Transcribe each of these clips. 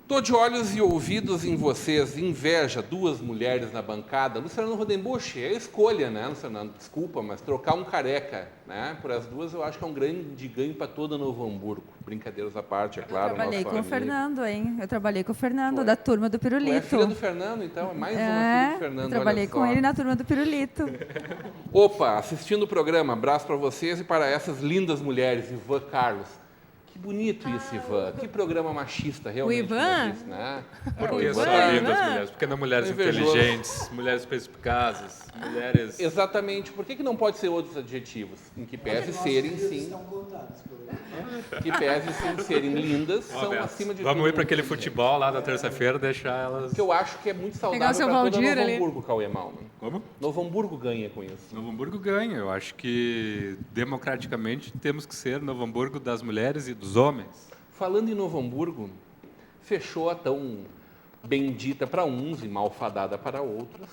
Tô de olhos e ouvidos em vocês, inveja, duas mulheres na bancada. Luciano Rodembusch, é escolha, né, Luciano? Desculpa, mas trocar um careca, né, por as duas eu acho que é um grande ganho para toda Novo Hamburgo. Brincadeiras à parte, é claro. Eu trabalhei com o amigo. Fernando, hein? Eu trabalhei com o Fernando, Tu da é- turma do Tu é Pirulito. filha do Fernando, então? É mais uma filha do Fernando, Eu trabalhei olha com só. ele na turma do Pirulito. Opa, assistindo o programa, abraço para vocês e para essas lindas mulheres, Ivan Carlos. Que bonito isso, Ivan. Que programa machista, realmente. O Ivan? como eu disse, né? Por O que Ivan só é- lindas mulheres? Porque não mulheres Invejoso. inteligentes, mulheres perspicazes, mulheres... Exatamente. Por que não pode ser outros adjetivos? Em que pese serem, sim. Que pese sim serem lindas, são Roberto, acima de vamos tudo ir para aquele inteligentes. futebol lá da terça-feira, deixar elas... Que eu acho que é muito Pegar o saudável seu para toda Valdir Novo ali. Hamburgo, Cauê Malman. Como? Novo Hamburgo ganha com isso. Novo Hamburgo ganha. Eu acho que, democraticamente, temos que ser Novo Hamburgo das mulheres e dos homens. Falando em Novo Hamburgo, fechou a tão bendita para uns e malfadada para outros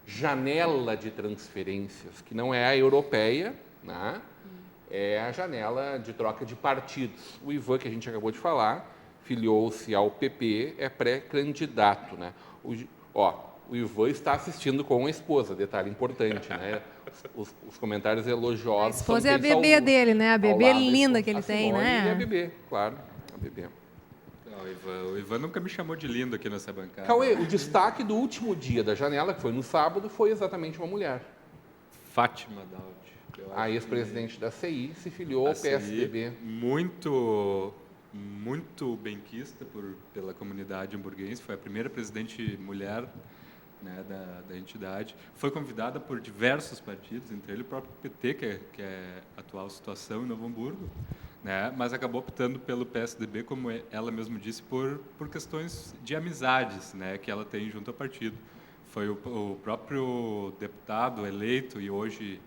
janela de transferências, que não é a europeia, né? É a janela de troca de partidos. O Ivan, que a gente acabou de falar, filiou-se ao PP, é pré-candidato, né? O Ivan está assistindo com a esposa, detalhe importante, né? Os comentários elogiosos. A esposa são é a feitos ao- bebê dele, né? A ao bebê lado da linda esposa. que ele A tem, Simone né? E a bebê, claro, a bebê. Não, o Ivan nunca me chamou de lindo aqui nessa bancada. Cauê, o destaque do último dia da janela, que foi no sábado, foi exatamente uma mulher. Fátima Daud. Eu A acho ex-presidente da CI se filiou que ao a CI, PSDB. muito benquista pela comunidade hamburguense. Foi a primeira presidente mulher, né, da entidade. Foi convidada por diversos partidos, entre ele o próprio PT, que é a atual situação em Novo Hamburgo, né, mas acabou optando pelo PSDB, como ela mesma disse, por questões de amizades, né, que ela tem junto ao partido. Foi o próprio deputado eleito e hoje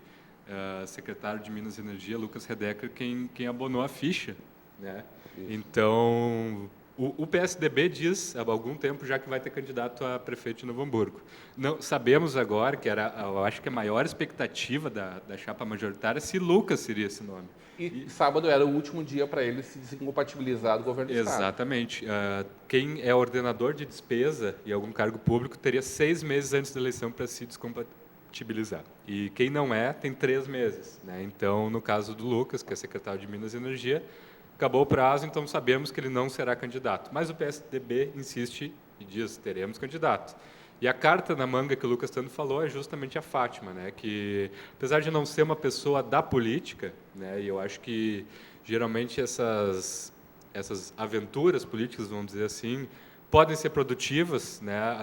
secretário de Minas e Energia, Lucas Redecker, quem abonou a ficha, né? Então, o PSDB diz há algum tempo já que vai ter candidato a prefeito de Novo Hamburgo. Não, sabemos agora que eu acho que a maior expectativa da chapa majoritária se Lucas seria esse nome. E sábado era o último dia para ele se desincompatibilizar do governo do Estado. Exatamente. Quem é ordenador de despesa e algum cargo público teria 6 meses antes da eleição para se descompatibilizar. E quem não é, tem 3 meses. Né? Então, no caso do Lucas, que é secretário de Minas e Energia, acabou o prazo, então sabemos que ele não será candidato. Mas o PSDB insiste e diz, teremos candidato. E a carta na manga que o Lucas tanto falou é justamente a Fátima, né? Que, apesar de não ser uma pessoa da política, né? E eu acho que, geralmente, essas aventuras políticas, vamos dizer assim, podem ser produtivas, né?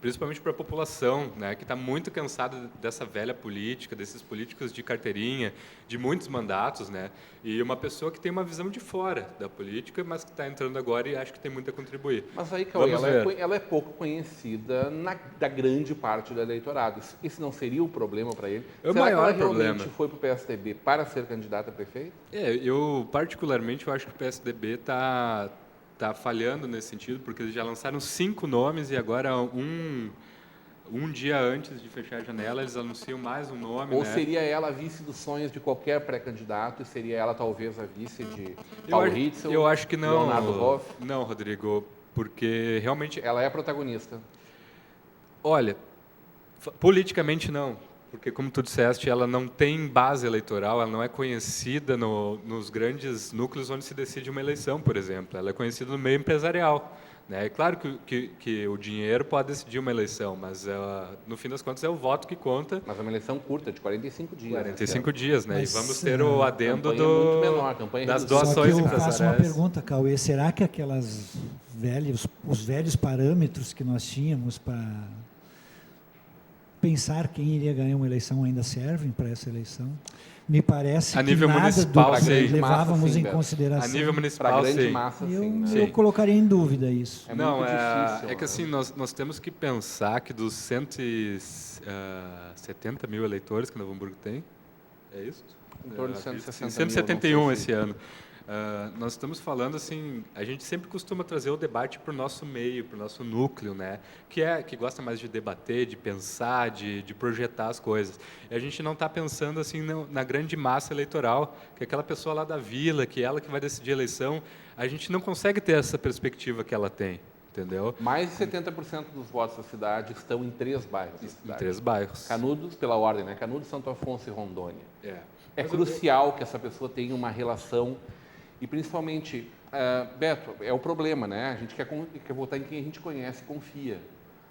Principalmente para a população, né, que está muito cansada dessa velha política, desses políticos de carteirinha, de muitos mandatos, né, e uma pessoa que tem uma visão de fora da política, mas que está entrando agora e acho que tem muito a contribuir. Mas aí, Cauê, Vamos ver. ela é pouco conhecida da grande parte do eleitorado. Isso não seria o problema para ele? É o Será maior que ela realmente problema. foi para o PSDB para ser candidata a prefeito? Eu particularmente eu acho que o PSDB está falhando nesse sentido, porque eles já lançaram 5 nomes e agora um dia antes de fechar a janela eles anunciam mais um nome. Ou né? seria ela a vice dos sonhos de qualquer pré-candidato e seria ela talvez a vice de Eu Paulo acho- Ritzel, Eu acho que não. Leonardo Hoff? Não, Rodrigo, porque realmente Ela é a protagonista. olha, politicamente não, porque como tu disseste, ela não tem base eleitoral, ela não é conhecida nos grandes núcleos onde se decide uma eleição, por exemplo. Ela é conhecida no meio empresarial. Né? É claro que o dinheiro pode decidir uma eleição, mas no fim das contas é o voto que conta. Mas é uma eleição curta, de 45 dias. 45 dias, né? Mas, e vamos ter o adendo campanha muito menor, campanha das reduzida. Só que doações eu faço uma empresariais. pergunta, Cauê. Será que os velhos parâmetros que nós tínhamos para pensar quem iria ganhar uma eleição ainda servem para essa eleição? Me parece A que nível nada municipal, do que sim. levávamos Massa, sim, em Beto. consideração. A nível Para municipal, grande sim. massa, eu, sim. Né? Sim. eu colocaria em dúvida isso. É Não, muito difícil. é que assim, nós temos que pensar que dos 170 mil eleitores que Novo Hamburgo tem, é isso? Em torno de Acredito que 160 sim, mil, 171 não sei se- esse ano. Nós estamos falando assim, a gente sempre costuma trazer o debate para o nosso meio, para o nosso núcleo, né? Que gosta mais de debater, de pensar, de projetar as coisas. E a gente não está pensando assim na grande massa eleitoral, que é aquela pessoa lá da vila, que é ela que vai decidir a eleição. A gente não consegue ter essa perspectiva que ela tem, entendeu? Mais de 70% dos votos da cidade estão em 3 bairros da Em cidade. 3 bairros. Canudos, pela ordem, né? Canudos, Santo Afonso e Rondônia. É. É crucial que essa pessoa tenha uma relação e, principalmente, Beto, é o problema, né? A gente quer votar em quem a gente conhece e confia.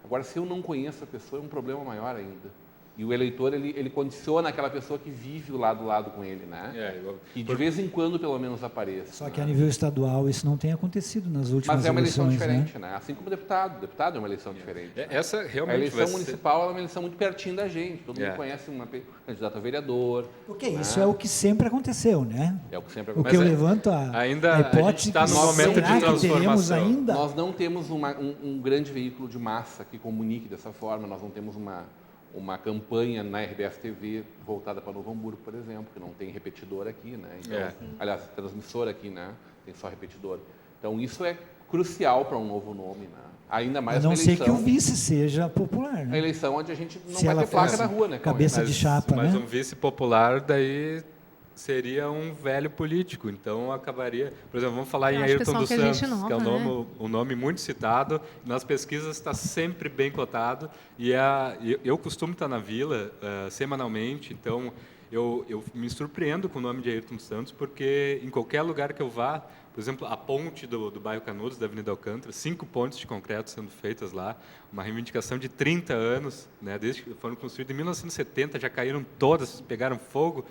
Agora, se eu não conheço a pessoa, é um problema maior ainda. E o eleitor, ele condiciona aquela pessoa que vive lado a lado com ele, né? E de vez em quando, pelo menos, apareça. Só né? que a nível estadual isso não tem acontecido nas últimas Mas é uma eleição eleições, diferente, né? Assim como deputado. Deputado é uma eleição diferente. né? Essa realmente A eleição vai ser- municipal é uma eleição muito pertinho da gente. Todo mundo conhece uma candidata a vereador. Porque isso é o que sempre aconteceu, né? É o que sempre O acontece. que eu levanto ainda a a gente hipótese está que num momento de será que teremos transformação. ainda Nós não temos um grande veículo de massa que comunique dessa forma. Nós não temos uma campanha na RBS TV voltada para Novo Hamburgo, por exemplo, que não tem repetidor aqui, né? Então, aliás, transmissor aqui, né? Tem só repetidor. Então, isso é crucial para um novo nome, né? Ainda mais a não uma ser eleição, que o vice seja popular, a né? eleição onde a gente não Se vai ela ter placa fosse na rua, né? Cauê? cabeça de chapa, mas né? um vice popular daí seria um velho político, então acabaria, por exemplo, vamos falar em Eu acho que Ayrton são dos que é gente Santos, nova, que é né? um nome muito citado, nas pesquisas está sempre bem cotado, e eu costumo estar na Vila semanalmente, então eu me surpreendo com o nome de Ayrton dos Santos, porque em qualquer lugar que eu vá, por exemplo, a ponte do bairro Canudos, da Avenida Alcântara, 5 pontes de concreto sendo feitas lá, uma reivindicação de 30 anos, né, desde que foram construídas em 1970, já caíram todas, pegaram fogo,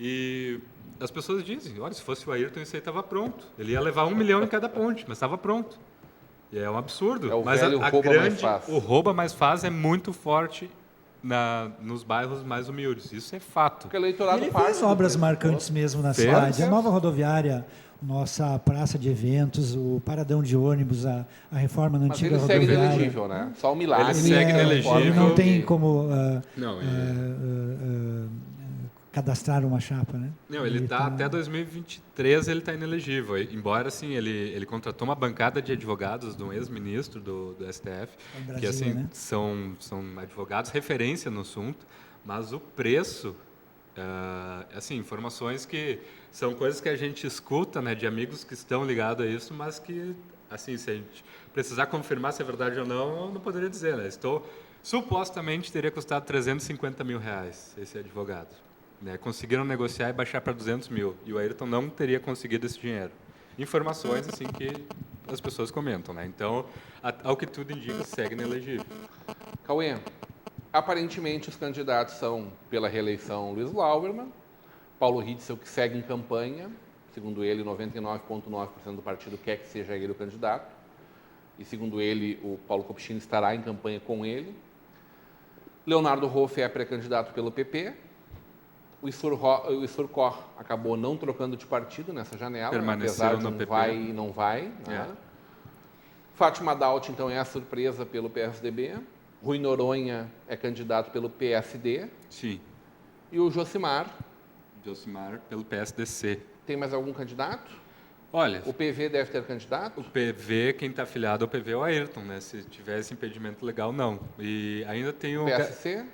e as pessoas dizem, olha, se fosse o Ayrton, isso aí estava pronto. Ele ia levar 1 milhão em cada ponte, mas estava pronto. E é um absurdo. É o mas velho rouba mais faz. o rouba mais faz é muito forte nos bairros mais humildes. Isso é fato. Porque o eleitorado Ele parte fez do obras preço. marcantes mesmo na Fez. cidade. A nova rodoviária, nossa praça de eventos, o paradão de ônibus, a reforma na Mas antiga ele segue rodoviária. inelegível, né? Só o milagre. Ele segue inelegível. Ele não tem como Não, cadastrar uma chapa, né? Não, ele está até 2023 ele está inelegível. Embora assim ele contratou uma bancada de advogados de um ex-ministro do STF, Em Brasília, que assim né? são advogados referência no assunto, mas o preço, assim, informações que são coisas que a gente escuta, né, de amigos que estão ligados a isso, mas que assim, se a gente precisar confirmar se é verdade ou não, eu não poderia dizer, né? Supostamente teria custado 350 mil reais esse advogado. Né, conseguiram negociar e baixar para 200 mil. E o Ayrton não teria conseguido esse dinheiro. Informações assim que as pessoas comentam. Né? Então, ao que tudo indica, segue inelegível. Cauê, aparentemente os candidatos são, pela reeleição, Luiz Lauermann, Paulo Ritzel, que segue em campanha, segundo ele, 99,9% do partido quer que seja ele o candidato, e segundo ele, o Paulo Kopchine estará em campanha com ele. Leonardo Hoff é pré-candidato pelo PP, o Issur Kor acabou não trocando de partido nessa janela, Permaneceu apesar de no um PP. vai e não vai. Né? Fátima Daut, então, é a surpresa pelo PSDB. Rui Noronha é candidato pelo PSD. Sim. E o Josimar. Josimar pelo PSDC. Tem mais algum candidato? Olha, O PV deve ter candidato? o PV, quem está afiliado ao PV é o Ayrton, né? Se tivesse impedimento legal, não. E ainda tem o PSC?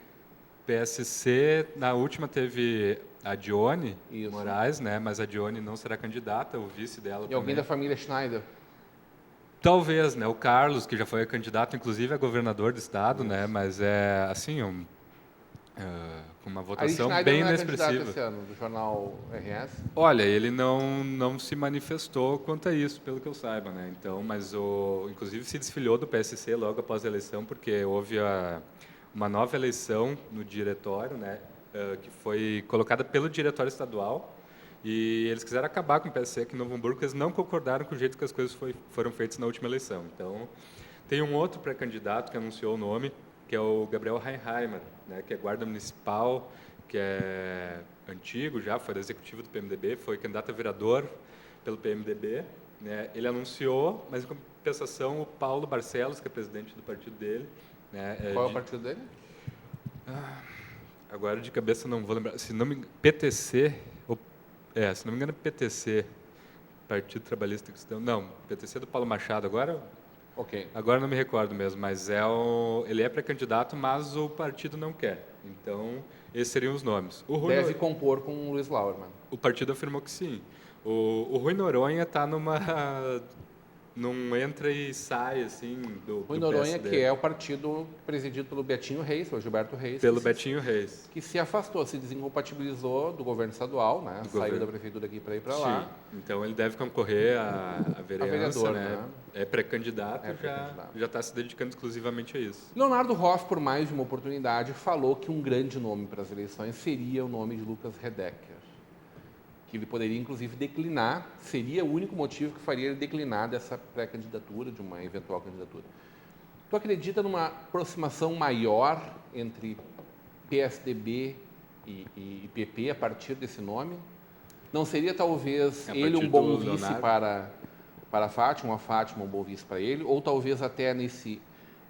PSC, na última teve a Dione Isso. Moraes, né? Mas a Dione não será candidata, o vice dela E alguém também. da família Schneider? Talvez, né? O Carlos, que já foi candidato, inclusive, a governador do estado, né? Mas é, assim, com uma Aí votação Schneider bem não é candidato inexpressiva. esse ano, do jornal RS. Olha, ele não se manifestou quanto a isso, pelo que eu saiba, né? Então, mas inclusive se desfiliou do PSC logo após a eleição, porque houve uma nova eleição no diretório, né? Que foi colocada pelo diretório estadual, e eles quiseram acabar com o PSC aqui em Novo Hamburgo, porque eles não concordaram com o jeito que as coisas foram feitas na última eleição. Então, tem um outro pré-candidato que anunciou o nome, que é o Gabriel Reinheimer, né, que é guarda municipal, que é antigo já, foi da executiva do PMDB, foi candidato a vereador pelo PMDB. Né, ele anunciou, mas em compensação o Paulo Barcelos, que é presidente do partido dele. Né, Qual é o partido dele? Agora de cabeça não vou lembrar. Se não me PTC, se não me engano é PTC, Partido Trabalhista Cristão. Não, PTC do Paulo Machado. Ok. Agora não me recordo mesmo, mas ele é pré-candidato, mas o partido não quer. Então, esses seriam os nomes. Deve compor com o Luiz Lauermann. O partido afirmou que sim. O Rui Noronha está num entra e sai, assim, do Rui Noronha, PSD. que é o partido presidido pelo Betinho Reis, o Gilberto Reis. Pelo Betinho Reis. Que se afastou, se desincompatibilizou do governo estadual, né? Do Saiu governo. da prefeitura aqui para ir para lá. Sim. Então, ele deve concorrer a vereança, vereador, né? né? É pré-candidato, É pré-candidato. já está se dedicando exclusivamente a isso. Leonardo Hoff, por mais de uma oportunidade, falou que um grande nome para as eleições seria o nome de Lucas Redecker, que ele poderia, inclusive, declinar, seria o único motivo que faria ele declinar dessa pré-candidatura, de uma eventual candidatura. Tu acredita numa aproximação maior entre PSDB e PP a partir desse nome? Não seria, talvez, A ele partir um bom do vice Leonardo? para a Fátima um bom vice para ele, ou talvez até nesse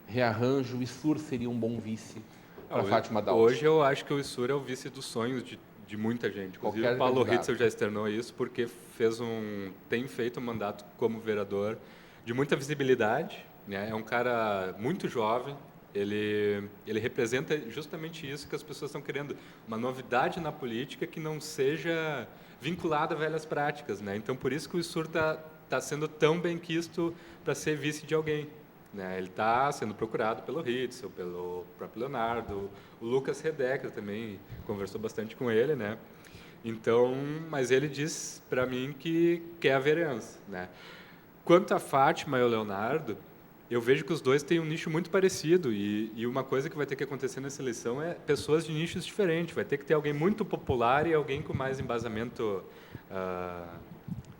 rearranjo o Issur seria um bom vice para a Fátima Daut? Hoje eu acho que o Issur é o vice dos sonhos de muita gente. Inclusive Qualquer o Paulo candidato. Ritzel já externou isso porque tem feito um mandato como vereador de muita visibilidade, né? É um cara muito jovem, ele representa justamente isso que as pessoas estão querendo, uma novidade na política que não seja vinculada a velhas práticas, né? Então por isso que o Issur está sendo tão bem quisto para ser vice de alguém. Né? Ele está sendo procurado pelo Ritzel, pelo próprio Leonardo, o Lucas Redecker também conversou bastante com ele, né? Então, mas ele diz para mim que quer a vereança, né? Quanto a Fátima e o Leonardo, eu vejo que os dois têm um nicho muito parecido e uma coisa que vai ter que acontecer nessa eleição é pessoas de nichos diferentes. Vai ter que ter alguém muito popular e alguém com mais embasamento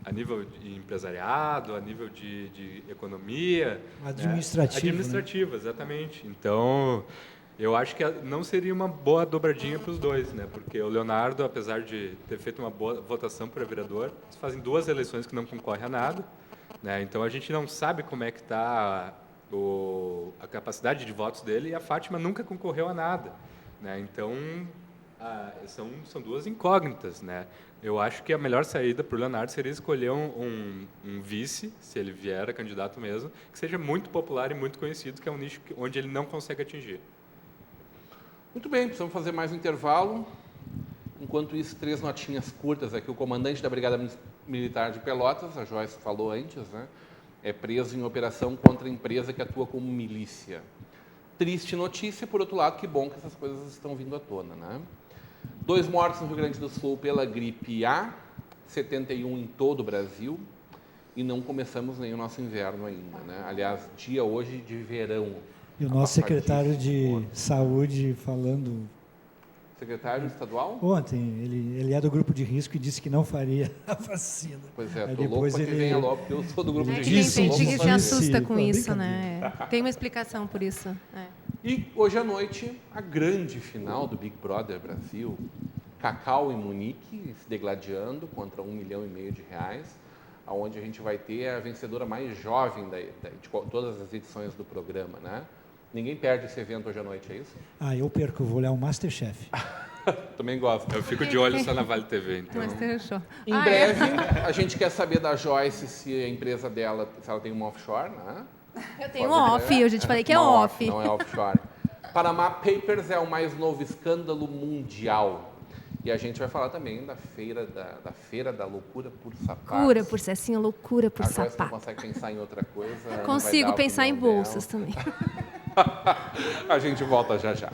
a nível de empresariado, a nível de economia. Administrativo. Né? Administrativo, exatamente. Então, eu acho que não seria uma boa dobradinha para os dois, né? Porque o Leonardo, apesar de ter feito uma boa votação para vereador, fazem 2 eleições que não concorre a nada. Né? Então, a gente não sabe como é que está a capacidade de votos dele e a Fátima nunca concorreu a nada. Né? Então, são 2 incógnitas, né? Eu acho que a melhor saída para o Leonardo seria escolher um vice, se ele vier a candidato mesmo, que seja muito popular e muito conhecido, que é um nicho onde ele não consegue atingir. Muito bem, precisamos fazer mais um intervalo. Enquanto isso, 3 notinhas curtas aqui. O comandante da Brigada Militar de Pelotas, a Joyce falou antes, né? É preso em operação contra a empresa que atua como milícia. Triste notícia, por outro lado, que bom que essas coisas estão vindo à tona, né? 2 mortos no Rio Grande do Sul pela gripe A, 71 em todo o Brasil, e não começamos nem o nosso inverno ainda, né? Aliás, dia hoje de verão. E o nosso secretário de Saúde falando Secretário estadual? ontem, ele é do grupo de risco e disse que não faria a vacina. Pois é, Aí tô louco depois para que venha logo, porque eu sou do grupo de É que risco. tem gente Vamos que fazer. se assusta com Pô, isso, brincadeira. né? Tem uma explicação por isso. E hoje à noite, a grande final do Big Brother Brasil. Cacau e Munique se degladiando contra R$1,5 milhão de reais, onde a gente vai ter a vencedora mais jovem de todas as edições do programa, né? Ninguém perde esse evento hoje à noite, é isso? Eu perco, eu vou olhar o Masterchef. Também gosto. Eu fico de olho só na Vale TV, então. Mas tem show. Em breve, a gente quer saber da Joyce se a empresa dela, se ela tem uma offshore, né? Eu tenho Pode off, ver. eu já te falei que é Uma off. Não é offshore. Panama Papers é o mais novo escândalo mundial. E a gente vai falar também da feira da loucura por sapatos. Loucura por cessinha, loucura por A Joyce não sapato. consegue pensar em outra coisa. não vai Consigo dar a pensar em opinião bolsas dela. também. A gente volta já já.